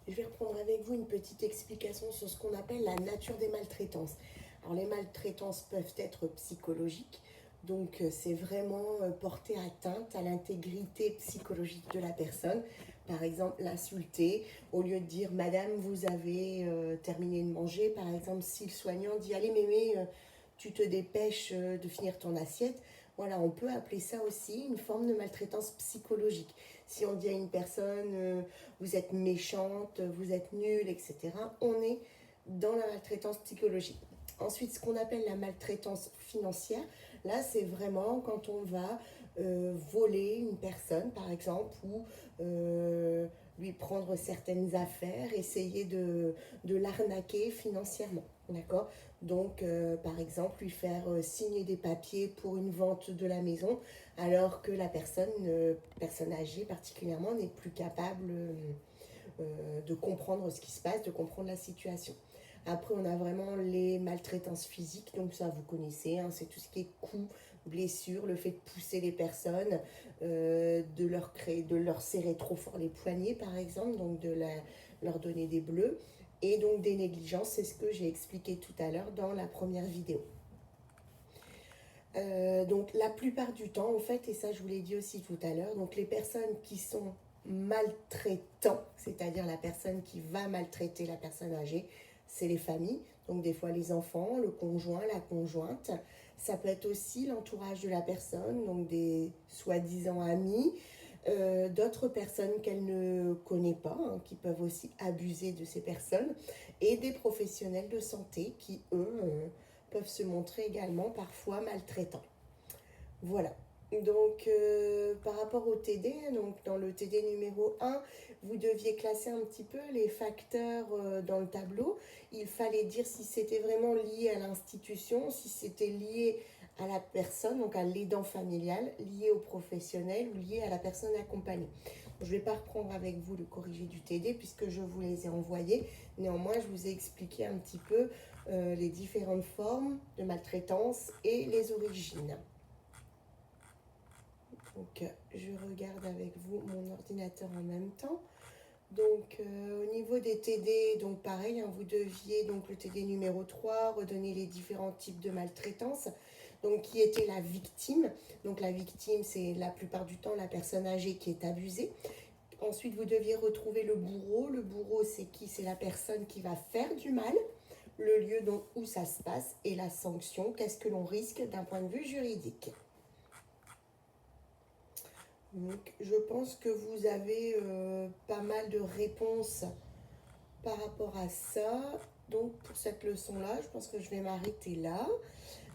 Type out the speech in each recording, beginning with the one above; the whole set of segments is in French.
Je vais reprendre avec vous une petite explication sur ce qu'on appelle la nature des maltraitances. Alors les maltraitances peuvent être psychologiques, donc c'est vraiment porter atteinte à l'intégrité psychologique de la personne. Par exemple, l'insulter, au lieu de dire Madame, vous avez terminé de manger, par exemple, si le soignant dit Allez mémé, tu te dépêches de finir ton assiette. Voilà, on peut appeler ça aussi une forme de maltraitance psychologique. Si on dit à une personne vous êtes méchante, vous êtes nulle, etc., on est dans la maltraitance psychologique. Ensuite, ce qu'on appelle la maltraitance financière, là, c'est vraiment quand on va voler une personne, par exemple, ou lui prendre certaines affaires, essayer de l'arnaquer financièrement. D'accord? Donc, par exemple, lui faire signer des papiers pour une vente de la maison, alors que la personne âgée particulièrement, n'est plus capable de comprendre ce qui se passe, de comprendre la situation. Après, on a vraiment les maltraitances physiques, donc ça vous connaissez, hein, c'est tout ce qui est coups, blessures, le fait de pousser les personnes, de leur serrer trop fort les poignets par exemple, donc leur donner des bleus, et donc des négligences, c'est ce que j'ai expliqué tout à l'heure dans la première vidéo. Donc la plupart du temps en fait, et ça je vous l'ai dit aussi tout à l'heure, donc les personnes qui sont maltraitants, c'est-à-dire la personne qui va maltraiter la personne âgée, c'est les familles, donc des fois les enfants, le conjoint, la conjointe. Ça peut être aussi l'entourage de la personne, donc des soi-disant amis, d'autres personnes qu'elle ne connaît pas, hein, qui peuvent aussi abuser de ces personnes, et des professionnels de santé qui, eux, peuvent se montrer également parfois maltraitants. Voilà. Donc, par rapport au TD, donc dans le TD numéro 1, vous deviez classer un petit peu les facteurs dans le tableau. Il fallait dire si c'était vraiment lié à l'institution, si c'était lié à la personne, donc à l'aidant familial, lié au professionnel ou lié à la personne accompagnée. Je ne vais pas reprendre avec vous le corrigé du TD puisque je vous les ai envoyés. Néanmoins, je vous ai expliqué un petit peu les différentes formes de maltraitance et les origines. Donc, je regarde avec vous mon ordinateur en même temps. Donc, au niveau des TD, donc pareil, hein, vous deviez, donc le TD numéro 3, redonner les différents types de maltraitance. Donc, qui était la victime. Donc, la victime, c'est la plupart du temps la personne âgée qui est abusée. Ensuite, vous deviez retrouver le bourreau. Le bourreau, c'est qui? C'est la personne qui va faire du mal. Le lieu donc, où ça se passe et la sanction. Qu'est-ce que l'on risque d'un point de vue juridique? Donc, je pense que vous avez pas mal de réponses par rapport à ça. Donc, pour cette leçon-là, je pense que je vais m'arrêter là.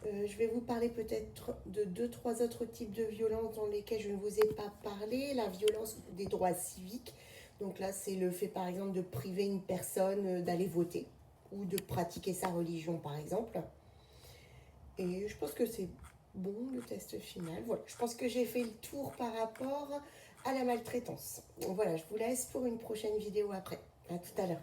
Je vais vous parler peut-être de 2-3 autres types de violences dans lesquelles je ne vous ai pas parlé. La violence des droits civiques. Donc là, c'est le fait, par exemple, de priver une personne d'aller voter ou de pratiquer sa religion, par exemple. Et je pense que c'est bon, le test final. Voilà, je pense que j'ai fait le tour par rapport à la maltraitance. Donc voilà, je vous laisse pour une prochaine vidéo après. À tout à l'heure.